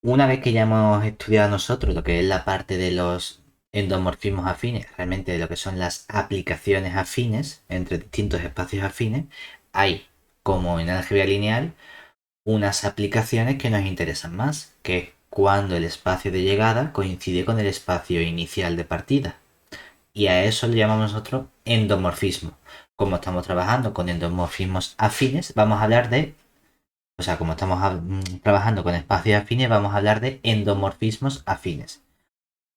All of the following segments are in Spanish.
Una vez que ya hemos estudiado nosotros lo que es la parte de los endomorfismos afines, realmente de lo que son las aplicaciones afines entre distintos espacios afines, hay, como en álgebra lineal, unas aplicaciones que nos interesan más, que es cuando el espacio de llegada coincide con el espacio inicial de partida. Y a eso le llamamos nosotros endomorfismo. Como estamos trabajando con endomorfismos afines, vamos a hablar de, o sea, como estamos trabajando con espacios afines, vamos a hablar de endomorfismos afines.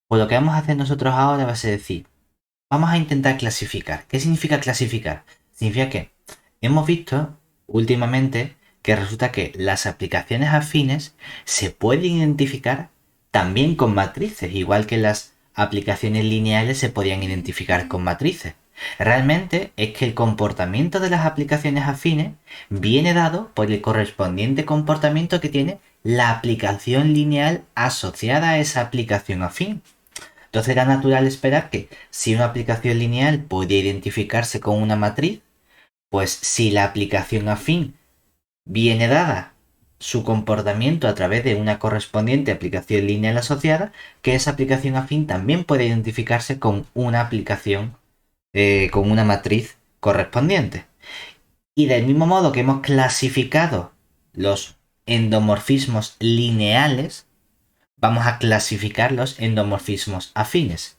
Pues lo que vamos a hacer nosotros ahora va a ser decir, vamos a intentar clasificar. ¿Qué significa clasificar? Significa que hemos visto últimamente que resulta que las aplicaciones afines se pueden identificar también con matrices, igual que las aplicaciones lineales se podían identificar con matrices. Realmente es que el comportamiento de las aplicaciones afines viene dado por el correspondiente comportamiento que tiene la aplicación lineal asociada a esa aplicación afín. Entonces era natural esperar que si una aplicación lineal podía identificarse con una matriz, pues si la aplicación afín viene dada su comportamiento a través de una correspondiente aplicación lineal asociada, que esa aplicación afín también puede identificarse con una aplicación, con una matriz correspondiente. Y del mismo modo que hemos clasificado los endomorfismos lineales, vamos a clasificar los endomorfismos afines.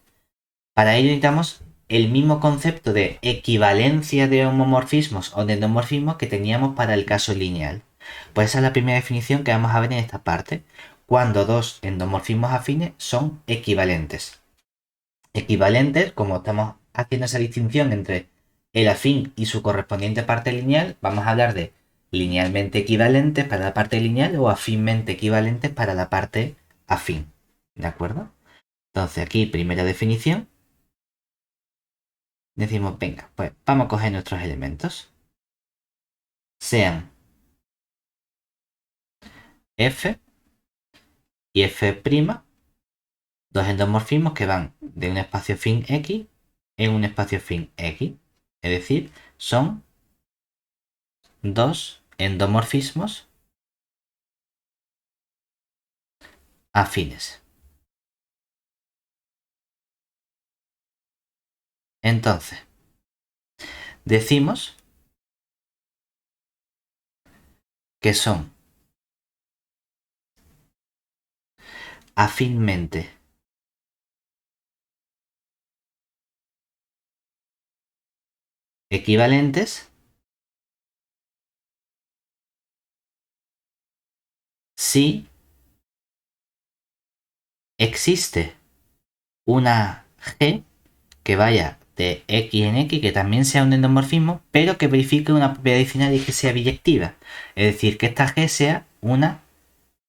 Para ello necesitamos el mismo concepto de equivalencia de homomorfismos o de endomorfismos que teníamos para el caso lineal. Pues esa es la primera definición que vamos a ver en esta parte, cuando dos endomorfismos afines son equivalentes. Equivalentes, como estamos haciendo esa distinción entre el afín y su correspondiente parte lineal, vamos a hablar de linealmente equivalentes para la parte lineal o afínmente equivalentes para la parte afín. ¿De acuerdo? Entonces aquí primera definición. Decimos, venga, pues vamos a coger nuestros elementos. Sean F y F', dos endomorfismos que van de un espacio fin X en un espacio fin X. Es decir, son dos endomorfismos afines. Entonces, decimos que son afinmente equivalentes si existe una G que vaya de X en X, que también sea un endomorfismo, pero que verifique una propiedad adicional y que sea biyectiva. Es decir, que esta G sea una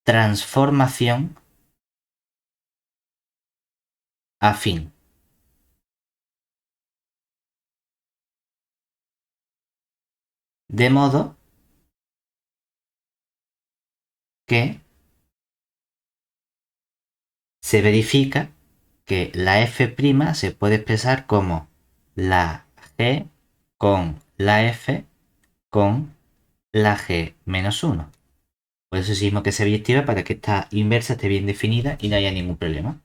transformación afín. De modo que se verifica que la F' se puede expresar como la G con la F con la G menos 1. Por eso decimos que sea biyectiva para que esta inversa esté bien definida y no haya ningún problema.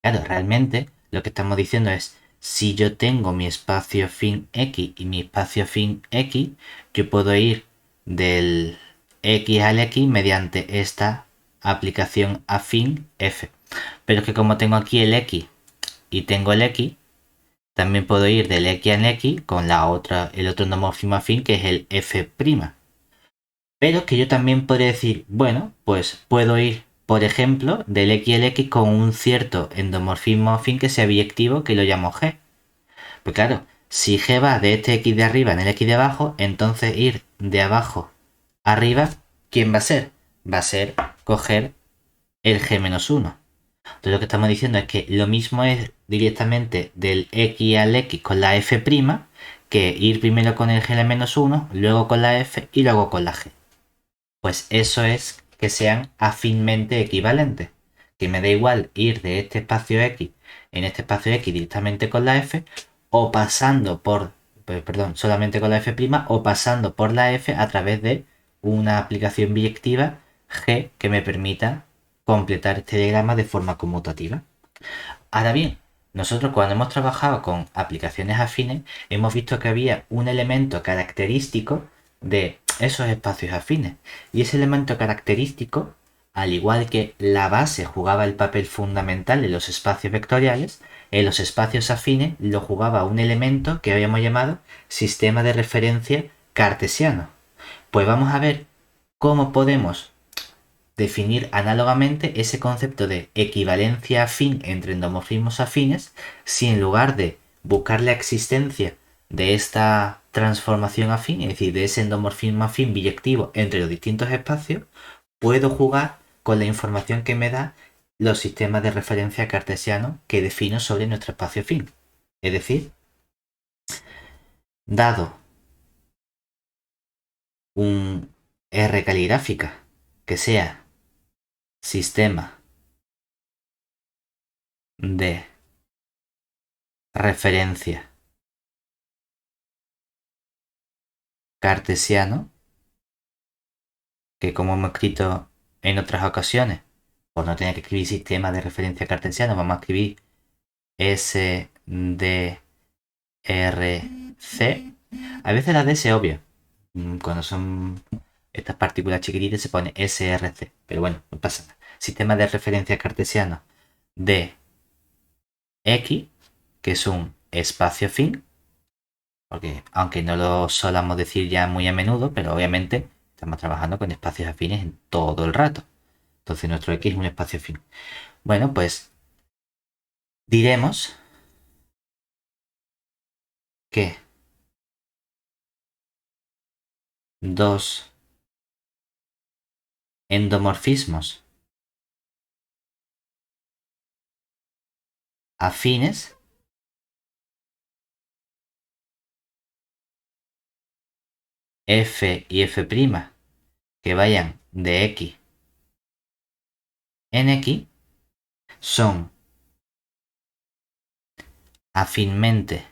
Claro, realmente lo que estamos diciendo es, si yo tengo mi espacio fin X y mi espacio fin X, yo puedo ir del X al X mediante esta aplicación afín F. Pero es que como tengo aquí el X y tengo el X, también puedo ir del X al X con el otro endomorfismo afín que es el F'. Pero que yo también podría decir, bueno, pues puedo ir, por ejemplo, del X al X con un cierto endomorfismo afín que sea biyectivo, que lo llamo G. Pues claro, si G va de este X de arriba en el X de abajo, entonces ir de abajo arriba, ¿quién va a ser? Va a ser coger el G-1. Entonces lo que estamos diciendo es que lo mismo es directamente del X al X con la F', que ir primero con el G-1, luego con la F y luego con la G. Pues eso es que sean afínmente equivalentes. Que me da igual ir de este espacio X en este espacio X directamente con la F o pasando por, perdón, solamente con la F' o pasando por la F a través de una aplicación biyectiva G que me permita completar este diagrama de forma conmutativa. Ahora bien, nosotros cuando hemos trabajado con aplicaciones afines, hemos visto que había un elemento característico de esos espacios afines. Y ese elemento característico, al igual que la base jugaba el papel fundamental en los espacios vectoriales, en los espacios afines lo jugaba un elemento que habíamos llamado sistema de referencia cartesiano. Pues vamos a ver cómo podemos definir análogamente ese concepto de equivalencia afín entre endomorfismos afines si en lugar de buscar la existencia de esta transformación afín, es decir, de ese endomorfismo afín biyectivo entre los distintos espacios, puedo jugar con la información que me da los sistemas de referencia cartesianos que defino sobre nuestro espacio afín. Es decir, dado un R caligráfica que sea sistema de referencia cartesiano, que como hemos escrito en otras ocasiones, por no tener que escribir sistema de referencia cartesiano, vamos a escribir SDRC. A veces la D se obvia. Cuando son estas partículas chiquititas se pone SRC, pero bueno, no pasa nada. Sistema de referencia cartesiano de X, que es un espacio afín, porque aunque no lo solamos decir ya muy a menudo, pero obviamente estamos trabajando con espacios afines en todo el rato. Entonces nuestro X es un espacio afín. Bueno, pues diremos que dos endomorfismos afines F y F' que vayan de X en X son afínmente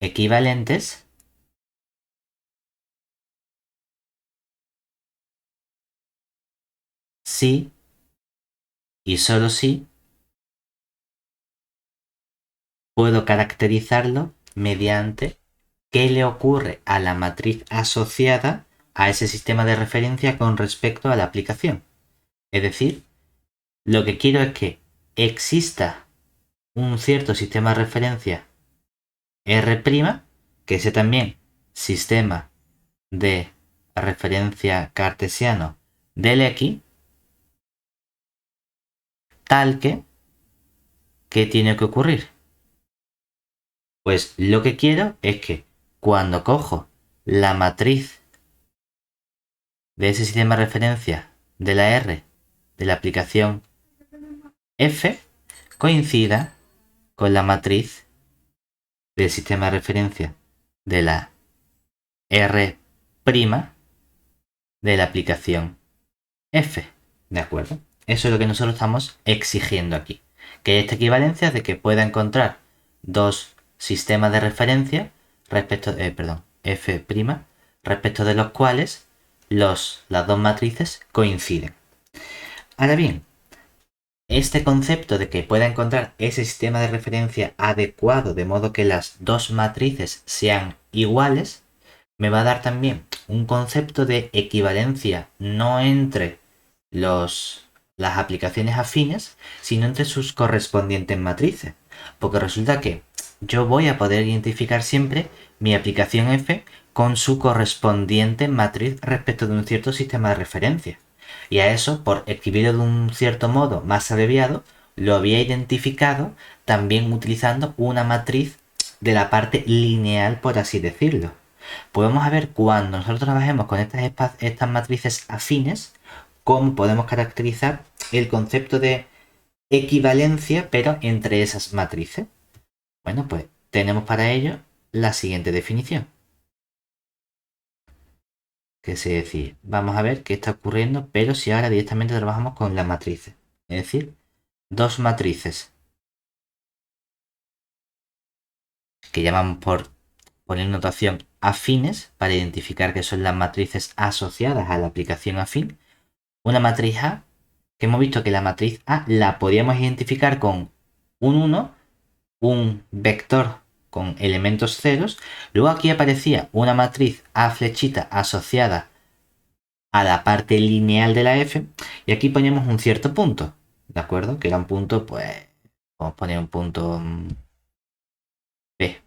equivalentes si y solo si puedo caracterizarlo mediante qué le ocurre a la matriz asociada a ese sistema de referencia con respecto a la aplicación. Es decir, lo que quiero es que exista un cierto sistema de referencia R', que sea también sistema de referencia cartesiano del X, tal que, ¿qué tiene que ocurrir? Pues lo que quiero es que cuando cojo la matriz de ese sistema de referencia de la R de la aplicación F coincida con la matriz del sistema de referencia de la R' de la aplicación F. ¿De acuerdo? Eso es lo que nosotros estamos exigiendo aquí. Que hay esta equivalencia de que pueda encontrar dos sistemas de referencia respecto, F', respecto de los cuales las dos matrices coinciden. Ahora bien, este concepto de que pueda encontrar ese sistema de referencia adecuado de modo que las dos matrices sean iguales, me va a dar también un concepto de equivalencia no entre las aplicaciones afines, sino entre sus correspondientes matrices. Porque resulta que yo voy a poder identificar siempre mi aplicación F con su correspondiente matriz respecto de un cierto sistema de referencia. Y a eso, por escribirlo de un cierto modo más abreviado, lo había identificado también utilizando una matriz de la parte lineal, por así decirlo. Podemos ver cuando nosotros trabajemos con estas matrices afines, cómo podemos caracterizar el concepto de equivalencia, pero entre esas matrices. Bueno, pues tenemos para ello la siguiente definición. Que es decir, vamos a ver qué está ocurriendo, pero si ahora directamente trabajamos con las matrices. Es decir, dos matrices que llamamos por poner notación afines para identificar que son las matrices asociadas a la aplicación afín. Una matriz A, que hemos visto que la matriz A la podíamos identificar con un 1, un vector con elementos ceros. Luego aquí aparecía una matriz A flechita asociada a la parte lineal de la F y aquí poníamos un cierto punto, ¿de acuerdo? Que era un punto, pues, vamos a poner un punto P.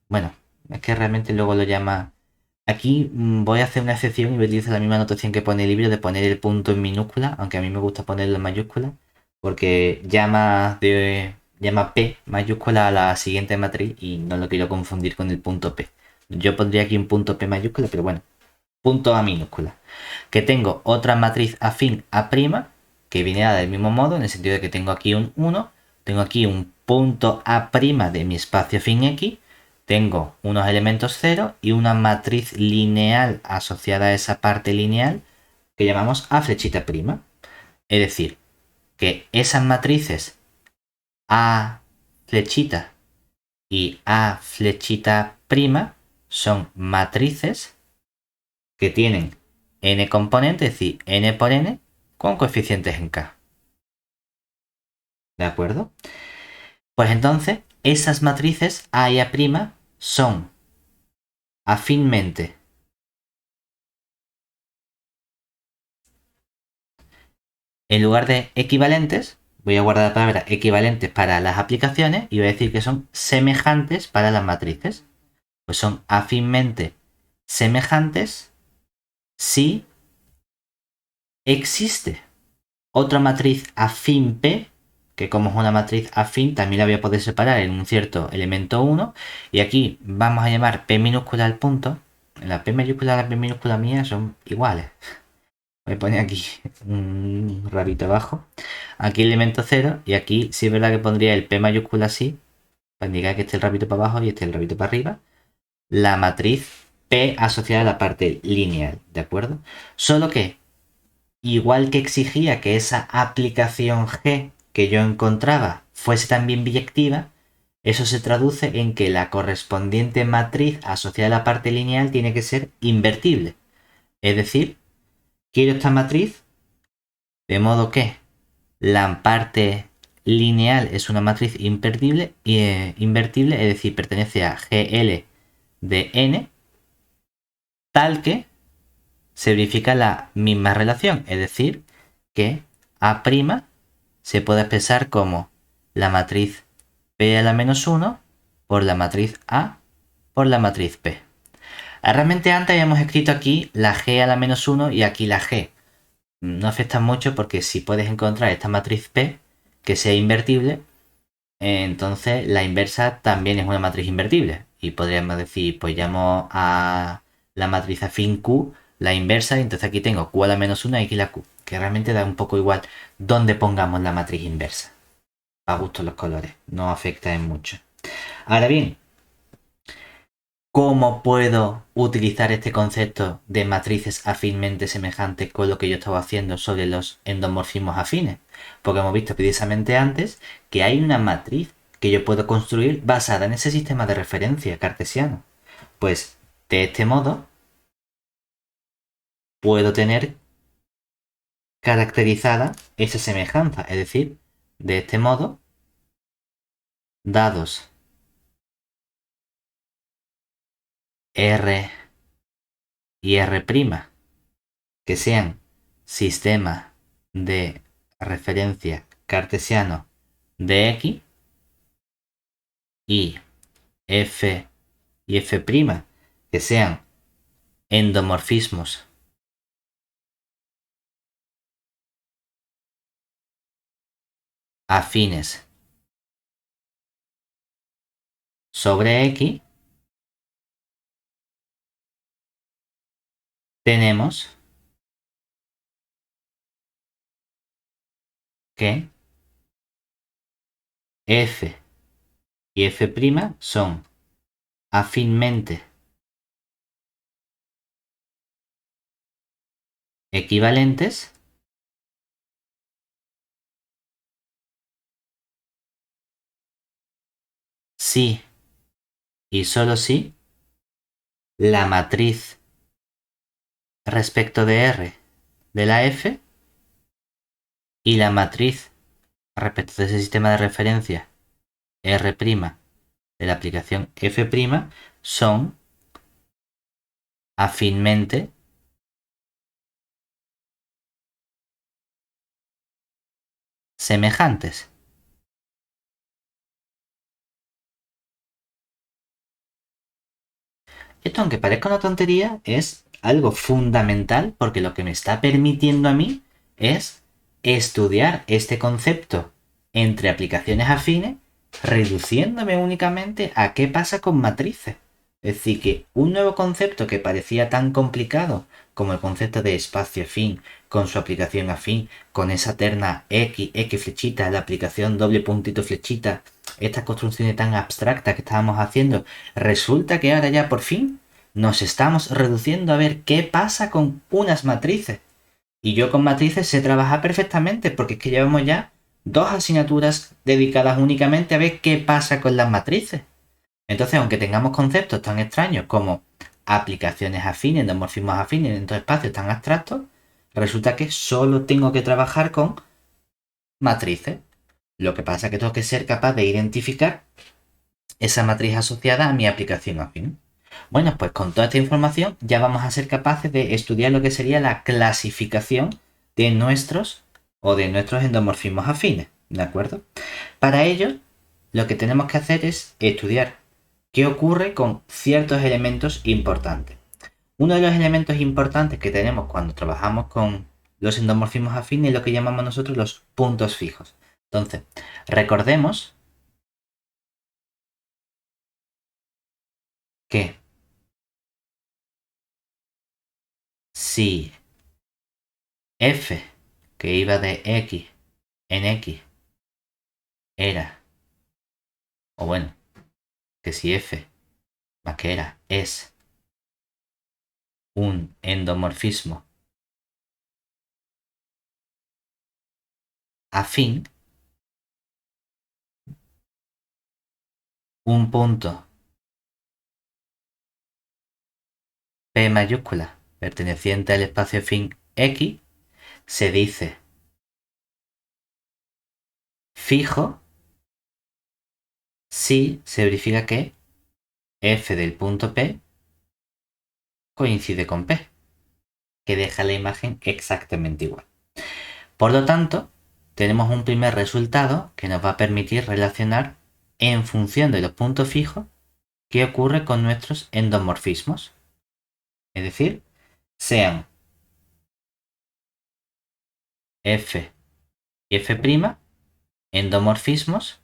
Bueno, es que realmente luego lo llama... Aquí voy a hacer una excepción y voy a utilizar la misma notación que pone el libro de poner el punto en minúscula, aunque a mí me gusta ponerlo en mayúscula, porque llama P mayúscula a la siguiente matriz y no lo quiero confundir con el punto P. Yo pondría aquí un punto P mayúscula, pero bueno, punto A minúscula. Que tengo otra matriz afín A', que viene dada del mismo modo, en el sentido de que tengo aquí un 1, tengo aquí un punto A' de mi espacio afín X, tengo unos elementos 0 y una matriz lineal asociada a esa parte lineal que llamamos A flechita prima. Es decir, que esas matrices A flechita y A flechita prima son matrices que tienen n componentes, es decir, n por n, con coeficientes en k. ¿De acuerdo? Pues entonces, esas matrices A y A' son afínmente en lugar de equivalentes, voy a guardar la palabra equivalentes para las aplicaciones y voy a decir que son semejantes para las matrices. Pues son afínmente semejantes si existe otra matriz afín P, que como es una matriz afín, también la voy a poder separar en un cierto elemento 1. Y aquí vamos a llamar P minúscula al punto. La P mayúscula y la P minúscula mía son iguales. Voy a poner aquí un rabito abajo. Aquí elemento 0 y aquí sí es verdad que pondría el P mayúscula así, para indicar que este es el rabito para abajo y este es el rabito para arriba. La matriz P asociada a la parte lineal, ¿de acuerdo? Solo que, igual que exigía que esa aplicación G que yo encontraba fuese también biyectiva, eso se traduce en que la correspondiente matriz asociada a la parte lineal tiene que ser invertible. Es decir, quiero esta matriz de modo que la parte lineal es una matriz invertible, es decir, pertenece a GL de n, tal que se verifica la misma relación, es decir, que A' se puede expresar como la matriz P a la menos 1 por la matriz A por la matriz P. Realmente antes habíamos escrito aquí la G a la menos 1 y aquí la G. No afecta mucho porque si puedes encontrar esta matriz P que sea invertible, entonces la inversa también es una matriz invertible. Y podríamos decir, pues llamo a la matriz afín Q la inversa, y entonces aquí tengo Q a la menos 1 y aquí la Q, que realmente da un poco igual dónde pongamos la matriz inversa. A gusto los colores, no afecta en mucho. Ahora bien, ¿cómo puedo utilizar este concepto de matrices afínmente semejantes con lo que yo estaba haciendo sobre los endomorfismos afines? Porque hemos visto precisamente antes que hay una matriz que yo puedo construir basada en ese sistema de referencia cartesiano. Pues de este modo puedo tener caracterizada esa semejanza. Es decir, de este modo, dados R y R', que sean sistemas de referencia cartesiano de X, y F y F', que sean endomorfismos afines sobre X, tenemos que F y F' son afínmente equivalentes si y solo si la matriz respecto de R de la F y la matriz respecto de ese sistema de referencia R' de la aplicación F' son afínmente semejantes. Esto, aunque parezca una tontería, es algo fundamental porque lo que me está permitiendo a mí es estudiar este concepto entre aplicaciones afines, reduciéndome únicamente a qué pasa con matrices. Es decir, que un nuevo concepto que parecía tan complicado como el concepto de espacio afín, con su aplicación afín, con esa terna X, X flechita, la aplicación doble puntito flechita, estas construcciones tan abstractas que estábamos haciendo, resulta que ahora ya por fin nos estamos reduciendo a ver qué pasa con unas matrices. Y yo con matrices sé trabajar perfectamente porque es que llevamos ya 2 asignaturas dedicadas únicamente a ver qué pasa con las matrices. Entonces, aunque tengamos conceptos tan extraños como aplicaciones afines, endomorfismos afines en estos espacios tan abstractos, resulta que solo tengo que trabajar con matrices. Lo que pasa es que tengo que ser capaz de identificar esa matriz asociada a mi aplicación afín. Bueno, pues con toda esta información ya vamos a ser capaces de estudiar lo que sería la clasificación de nuestros endomorfismos afines, ¿de acuerdo? Para ello, lo que tenemos que hacer es estudiar qué ocurre con ciertos elementos importantes. Uno de los elementos importantes que tenemos cuando trabajamos con los endomorfismos afines es lo que llamamos nosotros los puntos fijos. Entonces, recordemos que si f que iba de x en x era, o bueno, que si f más que era es un endomorfismo afín, un punto P mayúscula perteneciente al espacio afín X se dice fijo si se verifica que f del punto P coincide con P, que deja la imagen exactamente igual. Por lo tanto, tenemos un primer resultado que nos va a permitir relacionar en función de los puntos fijos qué ocurre con nuestros endomorfismos. Es decir, sean f y f' endomorfismos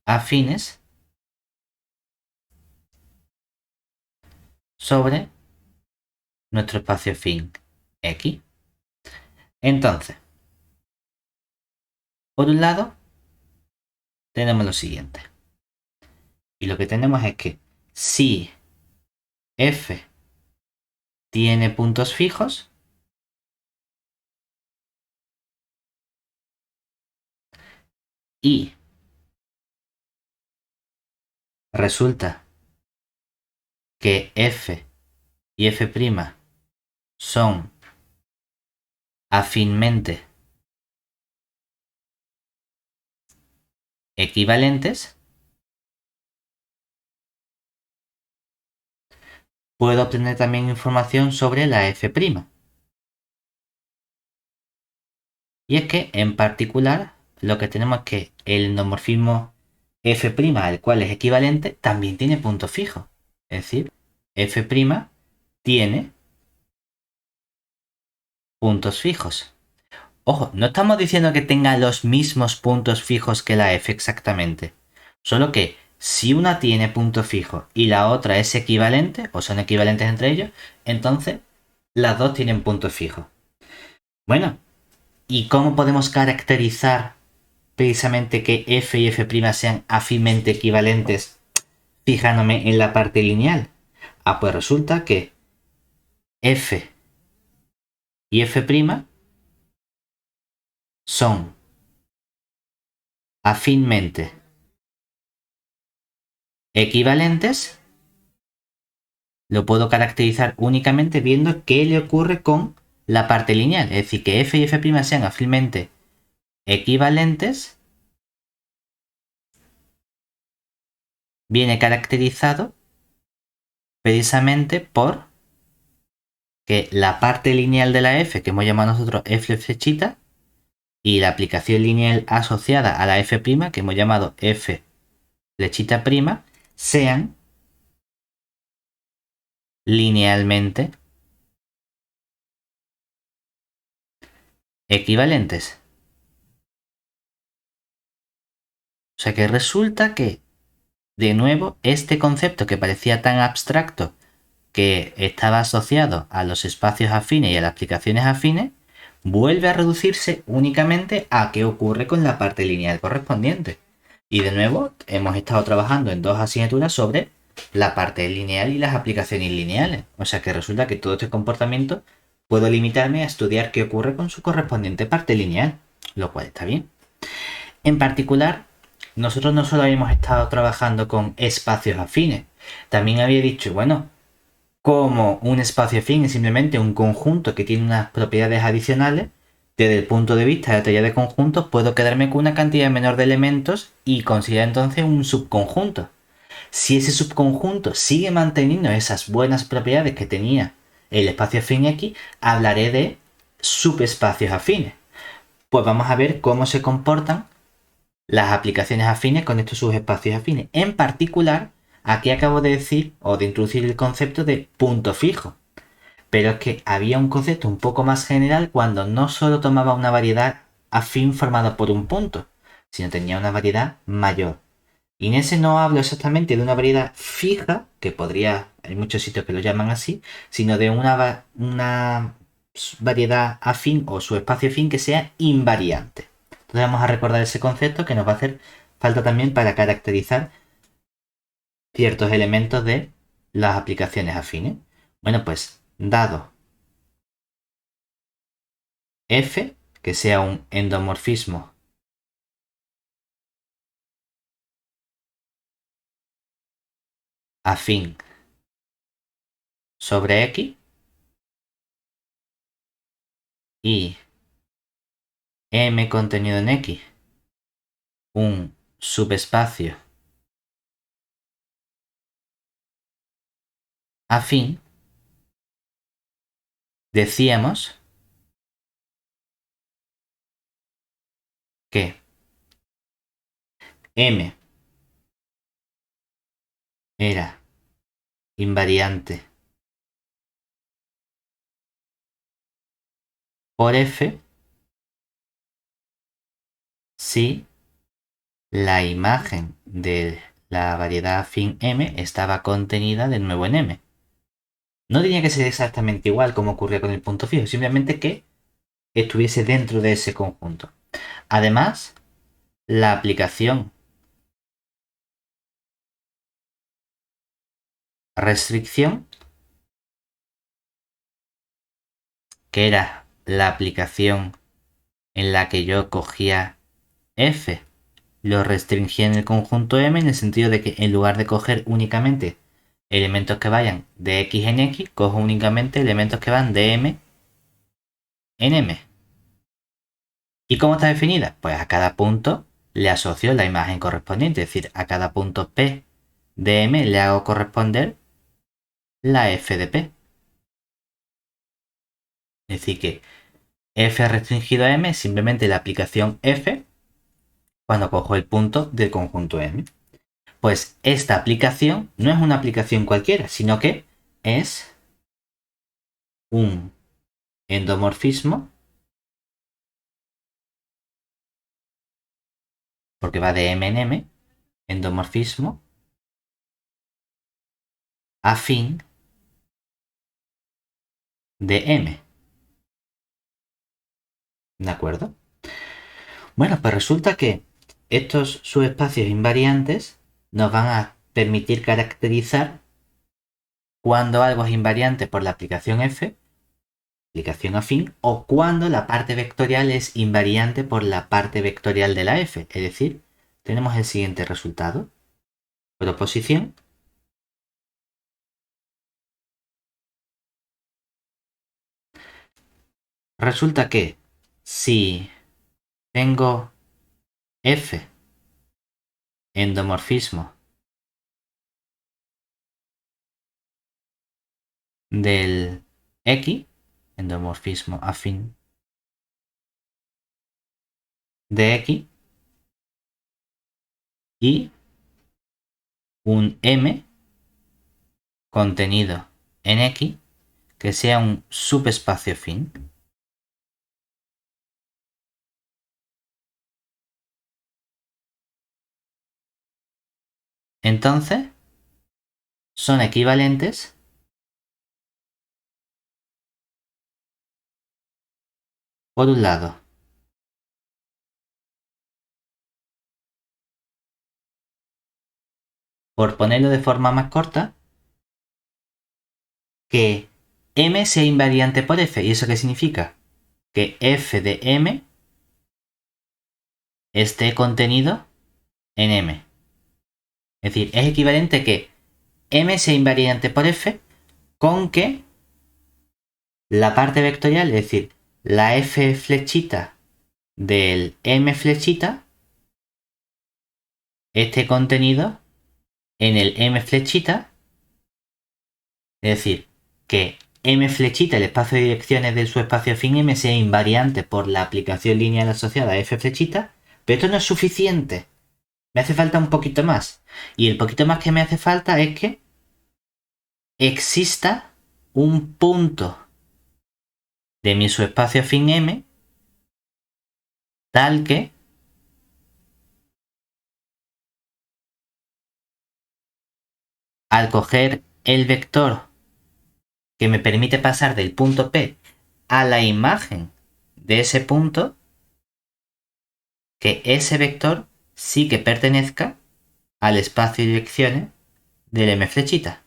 afines sobre nuestro espacio afín X. Entonces, por un lado, tenemos lo siguiente. Y lo que tenemos es que si f tiene puntos fijos, y resulta que f y f' son afínmente equivalentes, puedo obtener también información sobre la f'. Y es que, en particular, lo que tenemos es que el endomorfismo f', al cual es equivalente, también tiene puntos fijos. Es decir, f' tiene puntos fijos. Ojo, no estamos diciendo que tenga los mismos puntos fijos que la f exactamente. Solo que si una tiene punto fijo y la otra es equivalente, o son equivalentes entre ellos, entonces las dos tienen puntos fijos. Bueno, ¿y cómo podemos caracterizar precisamente que f y f' sean afínmente equivalentes fijándome en la parte lineal? Ah, pues resulta que f y f' son afínmente equivalentes lo puedo caracterizar únicamente viendo qué le ocurre con la parte lineal. Es decir, que f y f' sean afínmente equivalentes viene caracterizado precisamente por que la parte lineal de la f, que hemos llamado nosotros f flechita, y la aplicación lineal asociada a la f', que hemos llamado f flechita prima, sean linealmente equivalentes. O sea que resulta que, de nuevo, este concepto que parecía tan abstracto que estaba asociado a los espacios afines y a las aplicaciones afines, vuelve a reducirse únicamente a qué ocurre con la parte lineal correspondiente. Y de nuevo, hemos estado trabajando en 2 asignaturas sobre la parte lineal y las aplicaciones lineales. O sea que resulta que todo este comportamiento puedo limitarme a estudiar qué ocurre con su correspondiente parte lineal, lo cual está bien. En particular, nosotros no solo habíamos estado trabajando con espacios afines, también había dicho, bueno, como un espacio afín es simplemente un conjunto que tiene unas propiedades adicionales, desde el punto de vista de la teoría de conjuntos puedo quedarme con una cantidad menor de elementos y considerar entonces un subconjunto. Si ese subconjunto sigue manteniendo esas buenas propiedades que tenía el espacio afín X, hablaré de subespacios afines. Pues vamos a ver cómo se comportan las aplicaciones afines con estos subespacios afines. En particular, aquí acabo de decir o de introducir el concepto de punto fijo. Pero es que había un concepto un poco más general cuando no solo tomaba una variedad afín formada por un punto, sino tenía una variedad mayor. Y en ese no hablo exactamente de una variedad fija, que podría, hay muchos sitios que lo llaman así, sino de una variedad afín o su espacio afín que sea invariante. Entonces vamos a recordar ese concepto que nos va a hacer falta también para caracterizar ciertos elementos de las aplicaciones afines. Bueno, pues dado f, que sea un endomorfismo afín sobre X y M contenido en X, un subespacio afín, decíamos que M era invariante por F si la imagen de la variedad afín M estaba contenida de nuevo en M. No tenía que ser exactamente igual como ocurría con el punto fijo, simplemente que estuviese dentro de ese conjunto. Además, la aplicación restricción, que era la aplicación en la que yo cogía f, lo restringía en el conjunto M en el sentido de que en lugar de coger únicamente elementos que vayan de X en X, cojo únicamente elementos que van de M en M. ¿Y cómo está definida? Pues a cada punto le asocio la imagen correspondiente, es decir, a cada punto P de M le hago corresponder la f de P. Es decir, que f restringido a M es simplemente la aplicación f cuando cojo el punto del conjunto M. Pues esta aplicación no es una aplicación cualquiera, sino que es un endomorfismo, porque va de M en M, endomorfismo afín de M. ¿De acuerdo? Bueno, pues resulta que estos subespacios invariantes nos van a permitir caracterizar cuando algo es invariante por la aplicación f, aplicación afín, o cuando la parte vectorial es invariante por la parte vectorial de la f. Es decir, tenemos el siguiente resultado. proposición. Resulta que si tengo F endomorfismo del X, endomorfismo afín de X, y un M contenido en X que sea un subespacio afín. Entonces, son equivalentes por un lado, por ponerlo de forma más corta, que M sea invariante por F. ¿Y eso qué significa? Que F de M esté contenido en M. Es decir, es equivalente que M sea invariante por F con que la parte vectorial, es decir, la F flechita del M flechita, esté contenido en el M flechita, es decir, que M flechita, el espacio de direcciones de su espacio afín M, sea invariante por la aplicación lineal asociada a F flechita, pero esto no es suficiente. Me hace falta un poquito más. Y el poquito más que me hace falta es que exista un punto de mi subespacio afín M tal que al coger el vector que me permite pasar del punto P a la imagen de ese punto, que ese vector sí que pertenezca al espacio de direcciones del M flechita.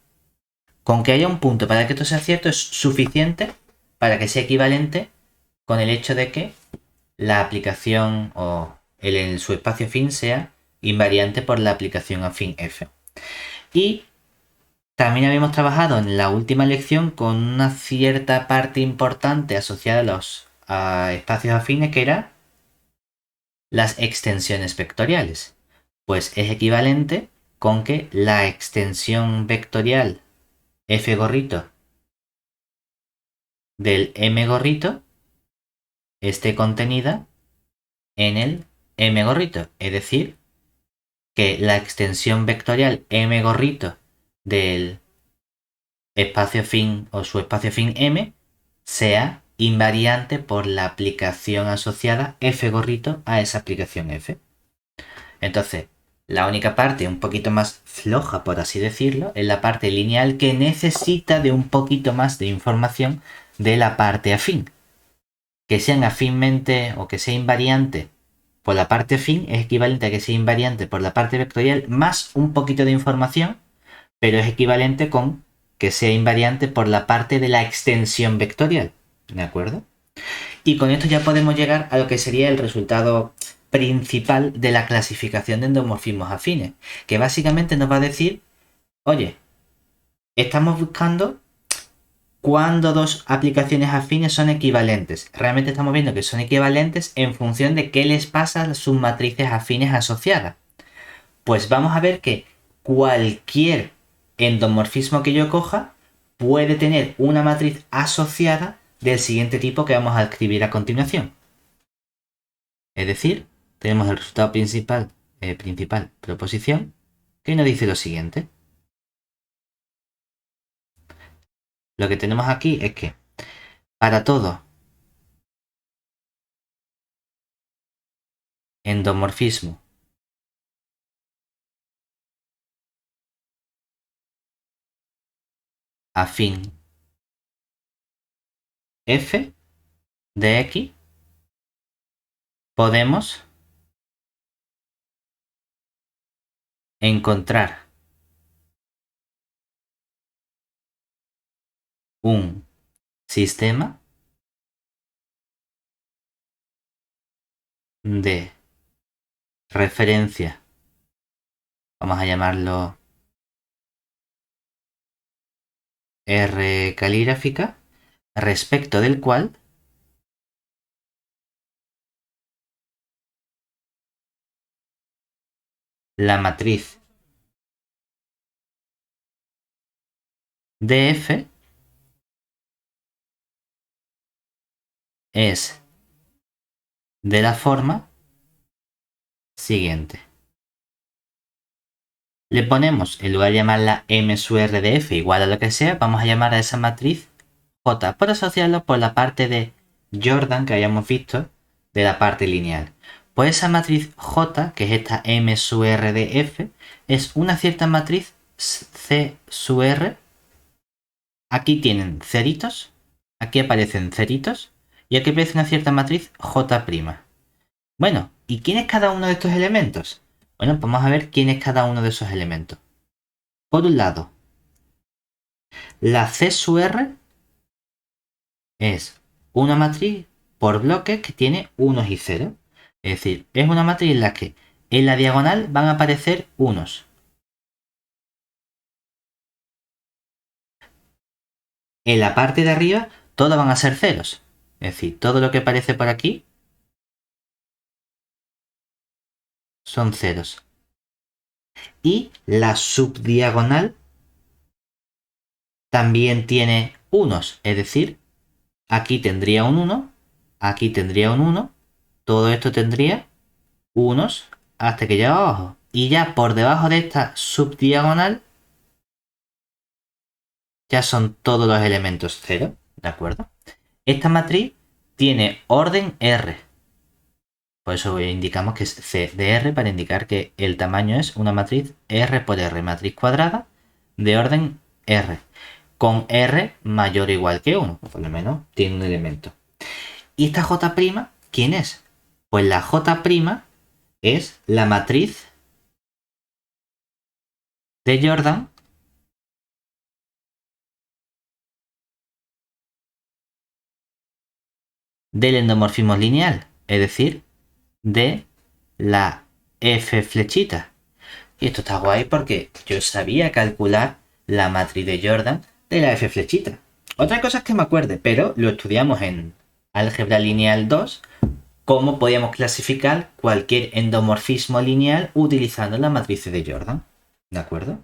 Con que haya un punto para que esto sea cierto es suficiente para que sea equivalente con el hecho de que la aplicación o el subespacio afín sea invariante por la aplicación afín F. Y también habíamos trabajado en la última lección con una cierta parte importante asociada a los espacios afines, que era las extensiones vectoriales. Pues es equivalente con que la extensión vectorial F gorrito del M gorrito esté contenida en el M gorrito. Es decir, que la extensión vectorial M gorrito del espacio fin o su espacio fin M sea invariante por la aplicación asociada F gorrito a esa aplicación F. Entonces, la única parte un poquito más floja, por así decirlo, es la parte lineal que necesita de un poquito más de información de la parte afín. Que sean afínmente o que sea invariante por la parte afín es equivalente a que sea invariante por la parte vectorial más un poquito de información, pero es equivalente con que sea invariante por la parte de la extensión vectorial. ¿De acuerdo? Y con esto ya podemos llegar a lo que sería el resultado principal de la clasificación de endomorfismos afines, que básicamente nos va a decir, oye, estamos buscando cuando dos aplicaciones afines son equivalentes. Realmente estamos viendo que son equivalentes en función de qué les pasa a sus matrices afines asociadas. Pues vamos a ver que cualquier endomorfismo que yo coja puede tener una matriz asociada del siguiente tipo que vamos a escribir a continuación. Es decir, tenemos el resultado principal proposición, que nos dice lo siguiente. Lo que tenemos aquí es que para todo endomorfismo afín f de x, podemos encontrar un sistema de referencia, vamos a llamarlo R calígrafica, respecto del cual la matriz df es de la forma siguiente. Le ponemos, en lugar de llamarla m sub r de f igual a lo que sea, vamos a llamar a esa matriz j, por asociarlo por la parte de Jordan que habíamos visto de la parte lineal. Pues esa matriz j, que es esta m sub r de f, es una cierta matriz c sub r. Aquí tienen ceritos, aquí aparecen ceritos, y aquí aparece una cierta matriz j'. Bueno, ¿y quién es cada uno de estos elementos? Bueno, vamos a ver quién es cada uno de esos elementos. Por un lado, la C sub R es una matriz por bloques que tiene unos y ceros. Es decir, es una matriz en la que en la diagonal van a aparecer unos. En la parte de arriba, todos van a ser ceros. Es decir, todo lo que aparece por aquí son ceros. Y la subdiagonal también tiene unos. Es decir, aquí tendría un 1, aquí tendría un 1, todo esto tendría unos hasta que llega abajo. Y ya por debajo de esta subdiagonal ya son todos los elementos 0, ¿de acuerdo? Esta matriz tiene orden R. Por eso indicamos que es C de R para indicar que el tamaño es una matriz R por R, matriz cuadrada de orden R, con R mayor o igual que 1, por lo menos tiene un elemento. ¿Y esta J', quién es? Pues la J' es la matriz de Jordan del endomorfismo lineal, es decir, de la F flechita. Y esto está guay porque yo sabía calcular la matriz de Jordan de la F flechita. Otra cosa es que me acuerde, pero lo estudiamos en álgebra lineal 2, cómo podíamos clasificar cualquier endomorfismo lineal utilizando la matriz de Jordan. ¿De acuerdo?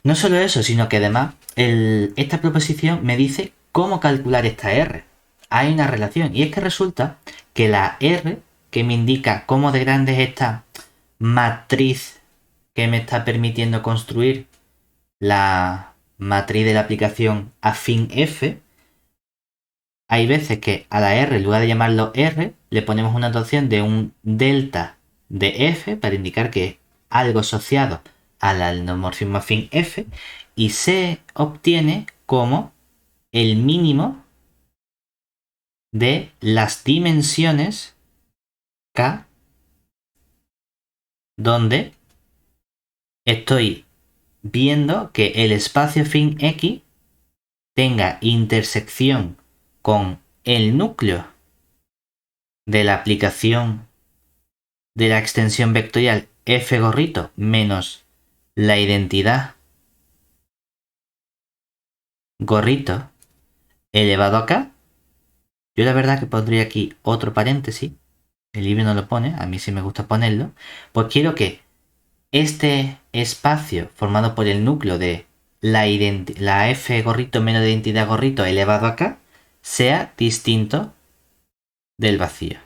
No solo eso, sino que además esta proposición me dice cómo calcular esta R. Hay una relación y es que resulta que la R que me indica cómo de grande es esta matriz que me está permitiendo construir la matriz de la aplicación afín F, hay veces que a la R, en lugar de llamarlo R, le ponemos una notación de un delta de F para indicar que es algo asociado al endomorfismo afín F y se obtiene como el mínimo de las dimensiones K donde estoy viendo que el espacio fin X tenga intersección con el núcleo de la aplicación de la extensión vectorial f gorrito menos la identidad gorrito elevado a k. Yo la verdad que pondría aquí otro paréntesis, el libro no lo pone, a mí sí me gusta ponerlo, pues quiero que este espacio formado por el núcleo de la f gorrito menos la identidad gorrito elevado a k sea distinto del vacío.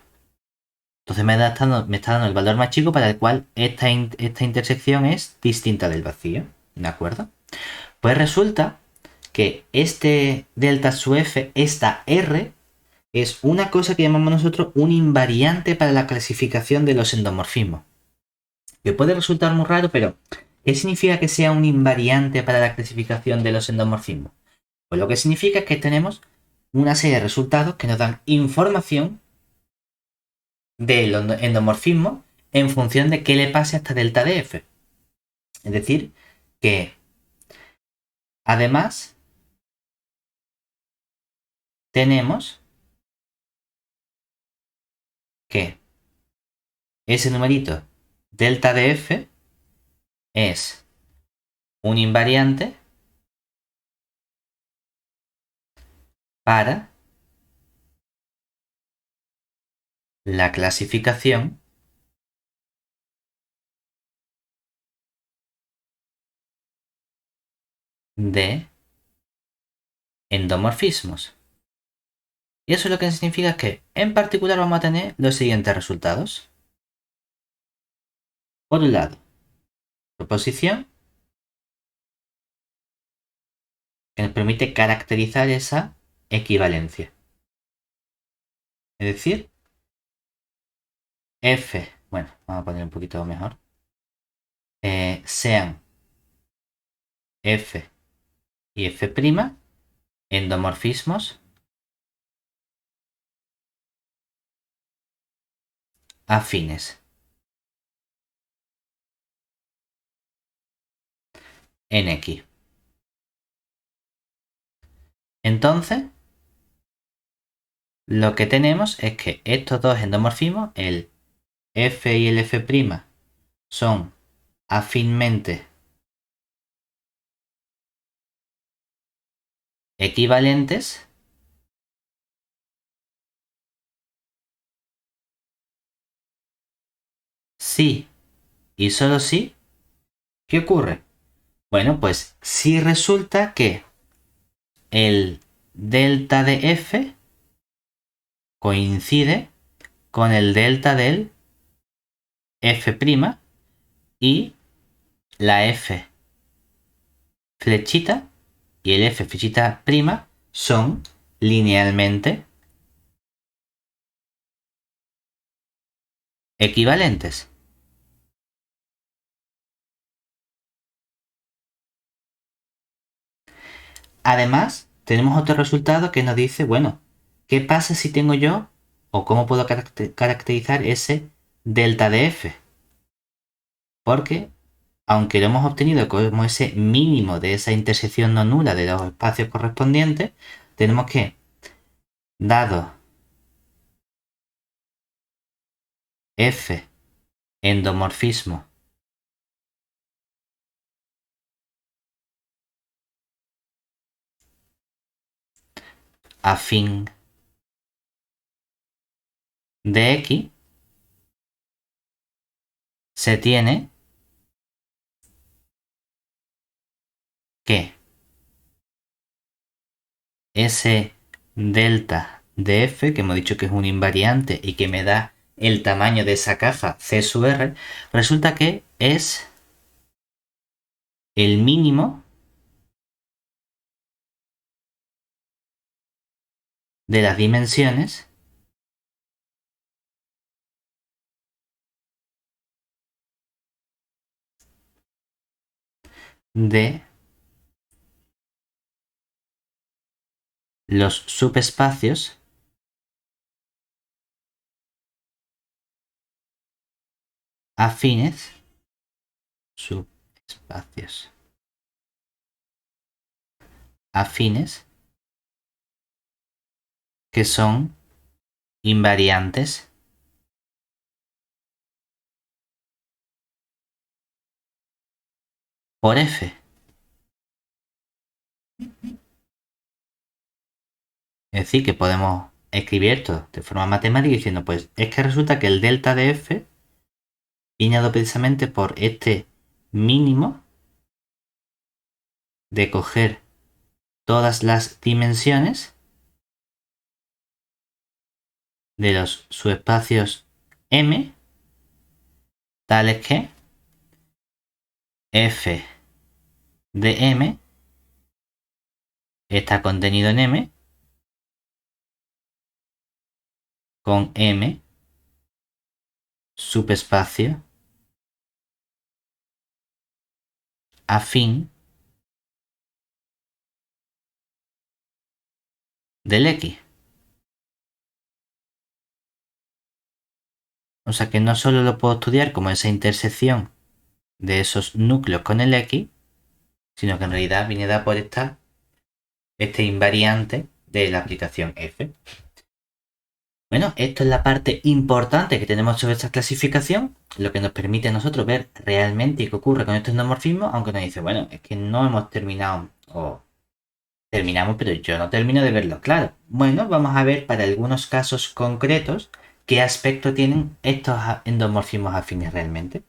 Entonces me está dando el valor más chico para el cual esta intersección es distinta del vacío. ¿De acuerdo? Pues resulta que este delta sub f, esta R, es una cosa que llamamos nosotros un invariante para la clasificación de los endomorfismos. Que puede resultar muy raro, pero ¿qué significa que sea un invariante para la clasificación de los endomorfismos? Pues lo que significa es que tenemos una serie de resultados que nos dan información del endomorfismo en función de qué le pase a esta delta de f. Es decir, que además tenemos que ese numerito delta de f es un invariante para la clasificación de endomorfismos. Y eso lo que significa es que en particular vamos a tener los siguientes resultados. Por un lado, proposición que nos permite caracterizar esa equivalencia. Es decir, F, bueno, vamos a poner un poquito mejor, sean F y F' endomorfismos afines en X. Entonces, lo que tenemos es que estos dos endomorfismos, el F y el F', son afinmente equivalentes si y solo si. ¿Qué ocurre? Bueno, pues si resulta que el delta de F coincide con el delta del F' y la F flechita y el F flechita prima son linealmente equivalentes. Además, tenemos otro resultado que nos dice, bueno, ¿qué pasa si tengo yo o cómo puedo caracterizar ese delta de F? Porque, aunque lo hemos obtenido como ese mínimo de esa intersección no nula de los espacios correspondientes, tenemos que, dado F endomorfismo afín de X, se tiene que ese delta de F, que hemos dicho que es un invariante y que me da el tamaño de esa caja C sub R, resulta que es el mínimo de las dimensiones de los subespacios afines, subespacios afines que son invariantes por F. Es decir, que podemos escribir esto de forma matemática diciendo, pues es que resulta que el delta de F viene dado precisamente por este mínimo de coger todas las dimensiones de los subespacios M, tales que F de M está contenido en M con M subespacio afín del X. O sea que no solo lo puedo estudiar como esa intersección de esos núcleos con el X, sino que en realidad viene dada por este invariante de la aplicación F. Bueno, esto es la parte importante que tenemos sobre esta clasificación, lo que nos permite a nosotros ver realmente qué ocurre con estos endomorfismos, aunque nos dice, bueno, es que no hemos terminado o Terminamos, pero yo no termino de verlo claro. Bueno, vamos a ver para algunos casos concretos qué aspecto tienen estos endomorfismos afines realmente.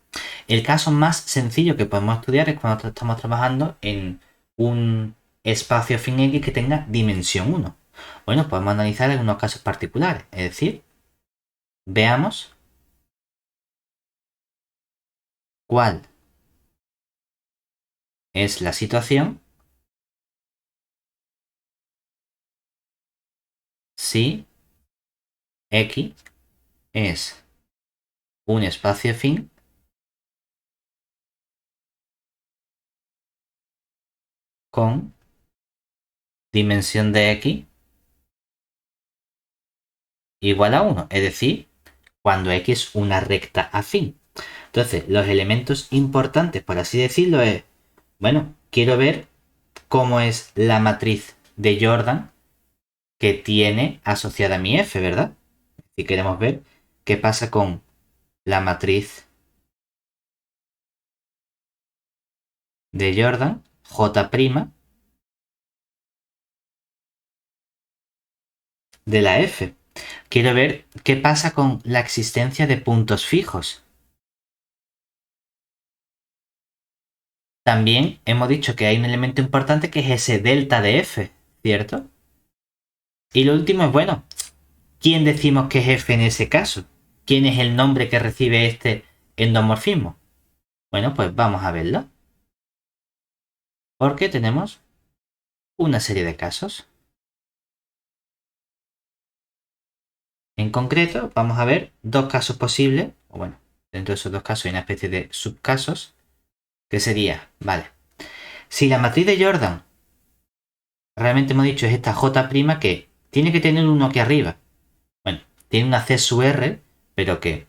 El caso más sencillo que podemos estudiar es cuando estamos trabajando en un espacio afín X que tenga dimensión 1. Bueno, podemos analizar algunos casos particulares, es decir, veamos cuál es la situación si X es un espacio afín con dimensión de X igual a 1, es decir, cuando X es una recta afín. Entonces, los elementos importantes, por así decirlo, es, bueno, quiero ver cómo es la matriz de Jordan que tiene asociada mi F, ¿verdad? Si queremos ver qué pasa con la matriz de Jordan, J' de la F. Quiero ver qué pasa con la existencia de puntos fijos. También hemos dicho que hay un elemento importante que es ese delta de F, ¿cierto? Y lo último es, bueno, ¿quién decimos que es F en ese caso? ¿Quién es el nombre que recibe este endomorfismo? Bueno, pues vamos a verlo. Porque tenemos una serie de casos. En concreto, vamos a ver dos casos posibles, o bueno, dentro de esos dos casos hay una especie de subcasos, que sería, vale, si la matriz de Jordan, realmente hemos dicho, es esta J' que tiene que tener uno aquí arriba. Bueno, tiene una C sub R, pero que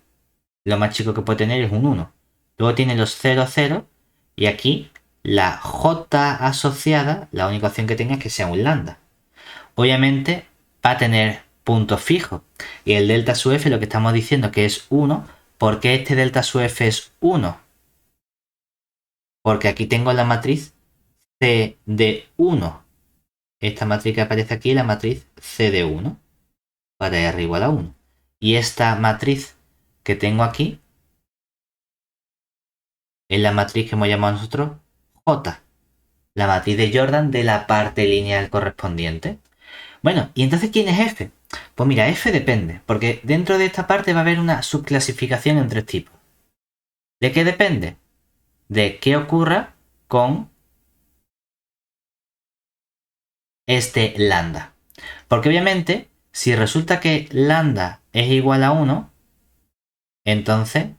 lo más chico que puede tener es un 1. Luego tiene los 0, 0, y aquí la J asociada, la única opción que tenga es que sea un lambda. Obviamente va a tener puntos fijos. Y el delta sub f lo que estamos diciendo que es 1. ¿Por qué este delta sub f es 1? Porque aquí tengo la matriz C de 1. Esta matriz que aparece aquí es la matriz C de 1. Para R igual a 1. Y esta matriz que tengo aquí es la matriz que hemos llamado nosotros J. La matriz de Jordan de la parte lineal correspondiente. Bueno, ¿y entonces quién es F? Pues mira, F depende, porque dentro de esta parte va a haber una subclasificación en tres tipos. ¿De qué depende? De qué ocurra con este lambda. Porque obviamente, si resulta que lambda es igual a 1, entonces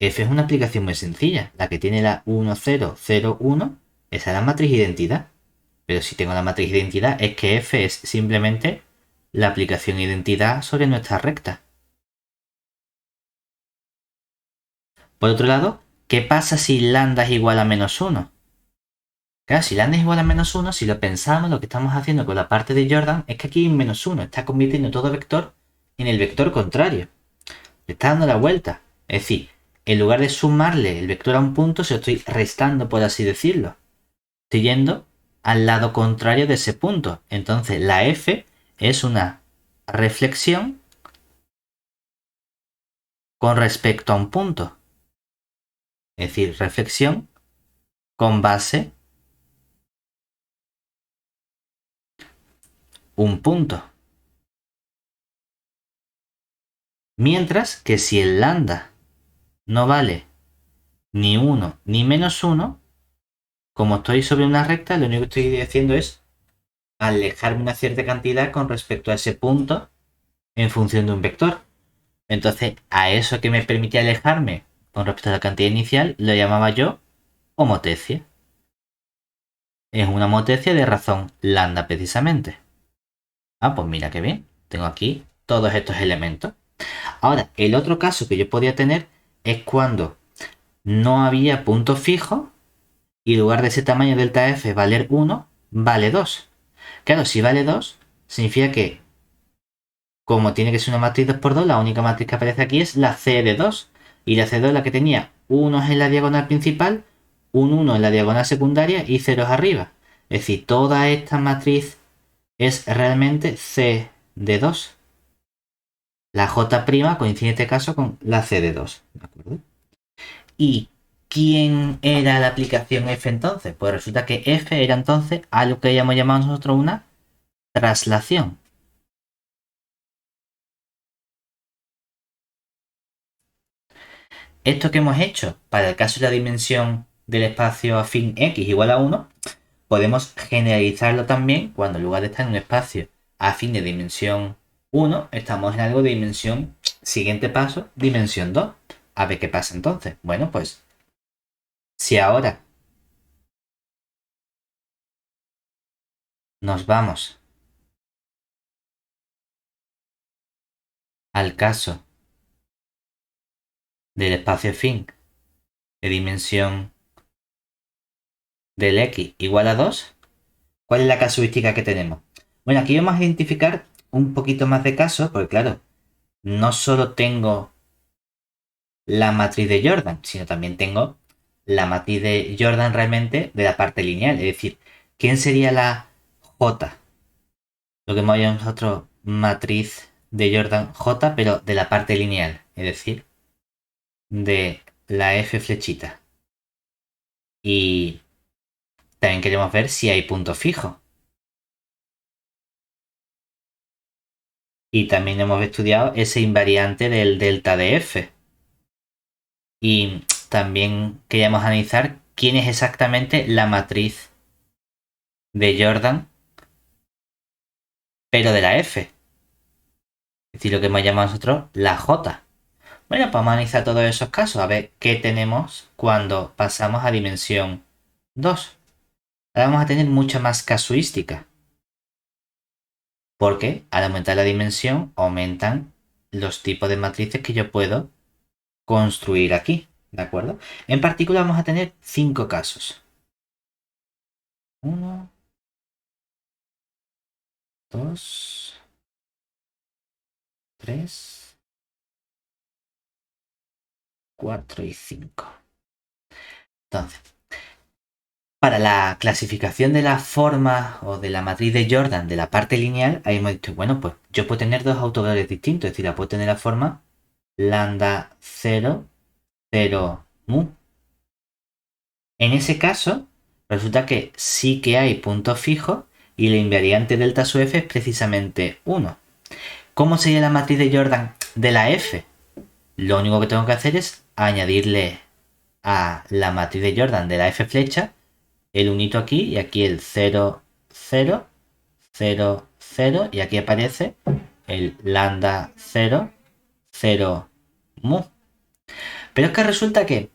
F es una aplicación muy sencilla. La que tiene la 1, 0, 0, 1, esa es la matriz identidad. Pero si tengo la matriz identidad es que F es simplemente la aplicación identidad sobre nuestra recta. Por otro lado, ¿qué pasa si lambda es igual a menos 1? Claro, si lambda es igual a menos 1, si lo pensamos, lo que estamos haciendo con la parte de Jordan es que aquí hay un menos 1. Está convirtiendo todo vector en el vector contrario. Le está dando la vuelta. Es decir, en lugar de sumarle el vector a un punto, se lo estoy restando, por así decirlo. Estoy yendo al lado contrario de ese punto. Entonces, la F es una reflexión con respecto a un punto. Es decir, reflexión con base un punto. Mientras que si el lambda no vale ni 1 ni menos 1, como estoy sobre una recta, lo único que estoy haciendo es alejarme una cierta cantidad con respecto a ese punto en función de un vector. Entonces, a eso que me permite alejarme con respecto a la cantidad inicial, lo llamaba yo homotecia. Es una homotecia de razón lambda precisamente. Ah, pues mira qué bien. Tengo aquí todos estos elementos. Ahora, el otro caso que yo podía tener es cuando no había puntos fijos y en lugar de ese tamaño delta f valer 1, vale 2. Claro, si vale 2, significa que como tiene que ser una matriz 2×2, la única matriz que aparece aquí es la C de 2. Y la C2 es la que tenía 1 en la diagonal principal, un 1 en la diagonal secundaria y 0 arriba. Es decir, toda esta matriz es realmente C de 2. La J' coincide en este caso con la C de 2. ¿De acuerdo? ¿Y quién era la aplicación F entonces? Pues resulta que F era entonces algo que hayamos llamado nosotros una traslación. Esto que hemos hecho para el caso de la dimensión del espacio afín X igual a 1, podemos generalizarlo también cuando en lugar de estar en un espacio afín de dimensión 1, estamos en algo de dimensión, siguiente paso, dimensión 2. A ver qué pasa entonces. Bueno, pues si ahora nos vamos al caso del espacio afín de dimensión del X igual a 2, ¿cuál es la casuística que tenemos? Bueno, aquí vamos a identificar un poquito más de casos, porque claro, no solo tengo la matriz de Jordan, sino también tengo la matriz de Jordan realmente de la parte lineal. Es decir, ¿quién sería la J? Lo que hemos llamado nosotros matriz de Jordan J, pero de la parte lineal. Es decir, de la F flechita. Y también queremos ver si hay punto fijo. Y también hemos estudiado ese invariante del delta de F. Y también queríamos analizar quién es exactamente la matriz de Jordan, pero de la F. Es decir, lo que hemos llamado nosotros la J. Bueno, pues vamos a analizar todos esos casos, a ver qué tenemos cuando pasamos a dimensión 2. Ahora vamos a tener mucha más casuística. Porque al aumentar la dimensión, aumentan los tipos de matrices que yo puedo construir aquí. ¿De acuerdo? En particular vamos a tener 5 casos. 1, 2, 3, 4 y 5. Entonces, para la clasificación de la forma o de la matriz de Jordan de la parte lineal, ahí hemos dicho, bueno, pues yo puedo tener dos autovalores distintos. Es decir, la puedo tener la forma lambda 0, 0, mu. En ese caso, resulta que sí que hay puntos fijos y el invariante delta su f es precisamente 1. ¿Cómo sería la matriz de Jordan de la f? Lo único que tengo que hacer es añadirle a la matriz de Jordan de la f flecha el unito aquí y aquí el 0, 0, 0, 0 y aquí aparece el lambda 0, 0, mu. Pero es que resulta que,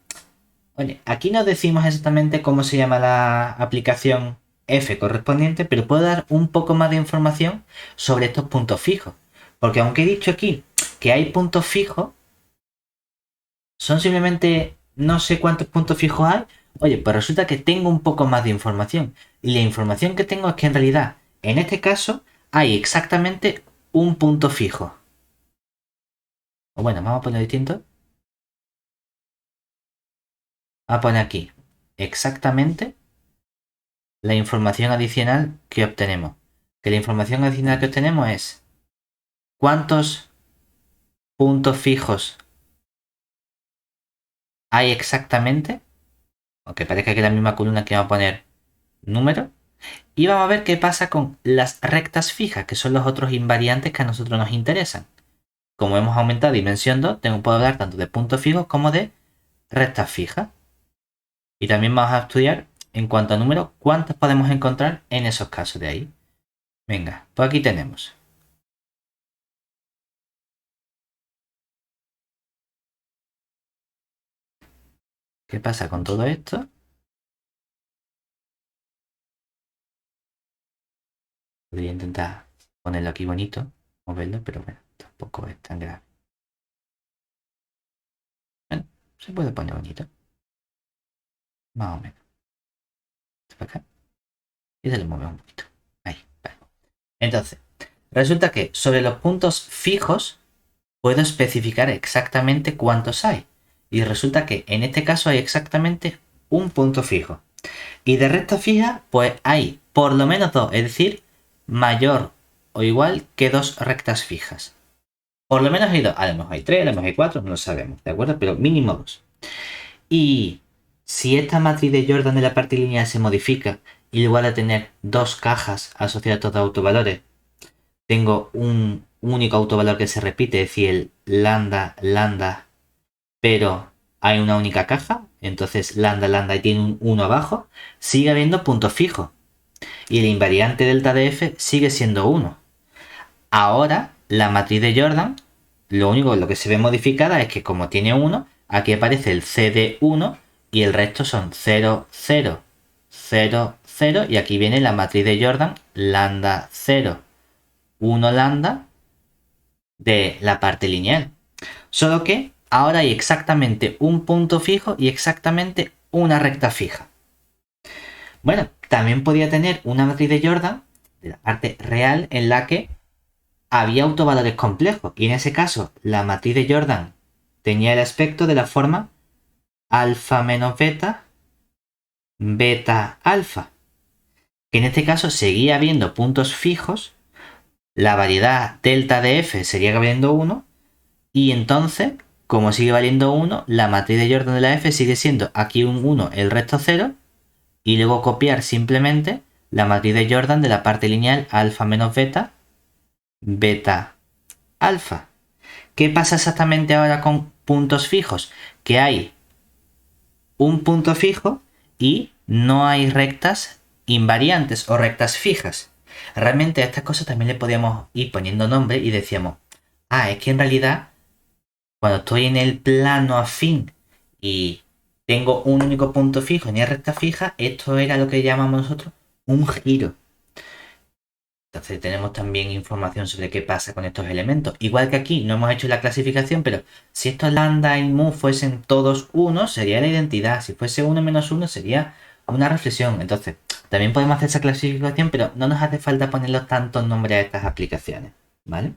oye, aquí no decimos exactamente cómo se llama la aplicación F correspondiente, pero puedo dar un poco más de información sobre estos puntos fijos. Porque aunque he dicho aquí que hay puntos fijos, son simplemente no sé cuántos puntos fijos hay. Oye, pues resulta que tengo un poco más de información. Y la información que tengo es que en realidad, en este caso, hay exactamente un punto fijo. O bueno, vamos a poner distinto. Vamos a poner aquí exactamente la información adicional que obtenemos. Que la información adicional que obtenemos es cuántos puntos fijos hay exactamente. Aunque parezca que es la misma columna que vamos a poner número. Y vamos a ver qué pasa con las rectas fijas, que son los otros invariantes que a nosotros nos interesan. Como hemos aumentado dimensión 2, puedo hablar tanto de puntos fijos como de rectas fijas. Y también vamos a estudiar, en cuanto a números, cuántos podemos encontrar en esos casos de ahí. Venga, pues aquí tenemos. ¿Qué pasa con todo esto? Podría intentar ponerlo aquí bonito, moverlo, pero bueno, tampoco es tan grave. Bueno, se puede poner bonito. Más o menos. Para acá. Y se lo mueve un poquito. Ahí, vale. Entonces, resulta que sobre los puntos fijos puedo especificar exactamente cuántos hay. Y resulta que en este caso hay exactamente un punto fijo. Y de recta fija, pues hay por lo menos 2, es decir, mayor o igual que 2 rectas fijas. Por lo menos hay 2, a lo mejor hay 3, a lo mejor hay 4, no lo sabemos, ¿de acuerdo? Pero mínimo 2. Y si esta matriz de Jordan de la parte lineal se modifica y igual a tener 2 cajas asociadas a estos autovalores, tengo un único autovalor que se repite, es decir, el lambda, lambda, pero hay una única caja, entonces lambda, lambda y tiene un 1 abajo, sigue habiendo puntos fijos. Y el invariante delta de f sigue siendo 1. Ahora, la matriz de Jordan, lo que se ve modificada es que como tiene 1, aquí aparece el C de 1 y el resto son 0, 0, 0, 0 y aquí viene la matriz de Jordan, lambda 0, 1 lambda de la parte lineal. Solo que ahora hay exactamente un punto fijo y exactamente una recta fija. Bueno, también podía tener una matriz de Jordan de la parte real en la que había autovalores complejos y en ese caso la matriz de Jordan tenía el aspecto de la forma alfa menos beta, beta alfa, que en este caso seguía habiendo puntos fijos, la variedad delta de f sería valiendo 1 y entonces, como sigue valiendo 1, la matriz de Jordan de la f sigue siendo aquí un 1, el resto 0 y luego copiar simplemente la matriz de Jordan de la parte lineal alfa menos beta, beta alfa. ¿Qué pasa exactamente ahora con puntos fijos? Que hay un punto fijo y no hay rectas invariantes o rectas fijas. Realmente a estas cosas también le podíamos ir poniendo nombre y decíamos, es que en realidad cuando estoy en el plano afín y tengo un único punto fijo ni recta fija, esto era lo que llamamos nosotros un giro. Entonces tenemos también información sobre qué pasa con estos elementos. Igual que aquí no hemos hecho la clasificación, pero si estos lambda y mu fuesen todos 1, sería la identidad. Si fuese 1 menos 1, sería una reflexión. Entonces, también podemos hacer esa clasificación, pero no nos hace falta ponerle tantos nombres a estas aplicaciones. ¿Vale?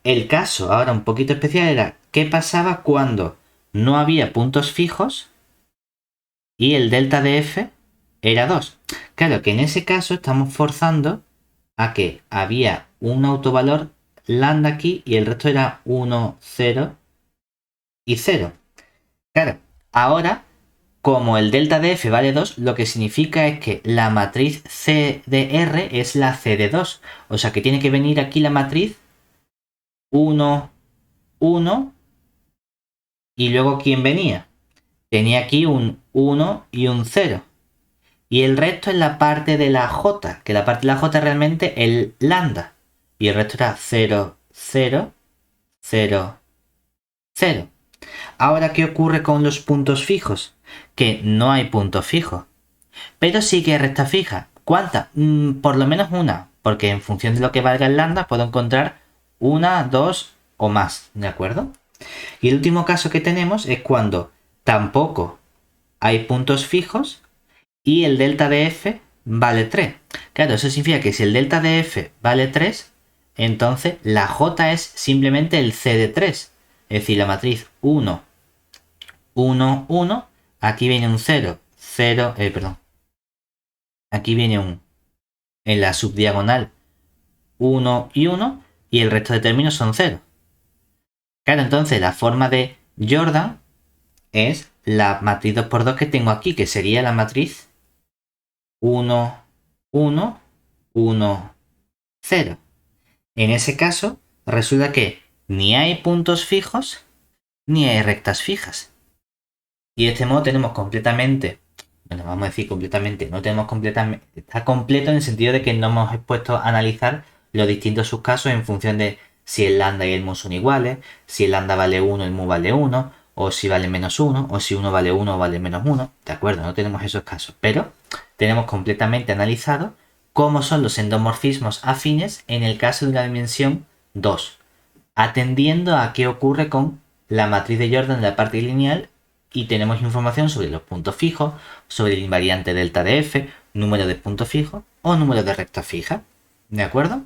El caso ahora un poquito especial era qué pasaba cuando no había puntos fijos y el delta de f era 2. Claro que en ese caso estamos forzando a que había un autovalor lambda aquí y el resto era 1, 0 y 0. Claro, ahora como el delta de f vale 2, lo que significa es que la matriz C de R es la C de 2. O sea que tiene que venir aquí la matriz 1, 1 y luego ¿quién venía? Tenía aquí un 1 y un 0. Y el resto es la parte de la J, que la parte de la J realmente es el lambda. Y el resto era 0, 0, 0, 0. Ahora, ¿qué ocurre con los puntos fijos? Que no hay punto fijo. Pero sí que hay recta fija. ¿Cuántas? Por lo menos una. Porque en función de lo que valga el lambda puedo encontrar una, dos o más. ¿De acuerdo? Y el último caso que tenemos es cuando tampoco hay puntos fijos y el delta de f vale 3. Claro, eso significa que si el delta de f vale 3, entonces la j es simplemente el c de 3. Es decir, la matriz 1, 1, 1, aquí viene un 0, 0, perdón. Aquí viene un, en la subdiagonal, 1 y 1, y el resto de términos son 0. Claro, entonces la forma de Jordan es la matriz 2×2 que tengo aquí, que sería la matriz 1, 1, 1, 0. En ese caso, resulta que ni hay puntos fijos ni hay rectas fijas. Y de este modo tenemos completamente, bueno, vamos a decir completamente, no tenemos completamente, está completo en el sentido de que no hemos puesto a analizar los distintos subcasos en función de si el lambda y el mu son iguales, si el lambda vale 1 y el mu vale 1, o si vale menos 1, o si uno vale 1 o vale menos 1, de acuerdo, no tenemos esos casos, pero tenemos completamente analizado cómo son los endomorfismos afines en el caso de una dimensión 2, atendiendo a qué ocurre con la matriz de Jordan de la parte lineal y tenemos información sobre los puntos fijos, sobre el invariante delta de f, número de puntos fijos o número de rectas fijas. ¿De acuerdo?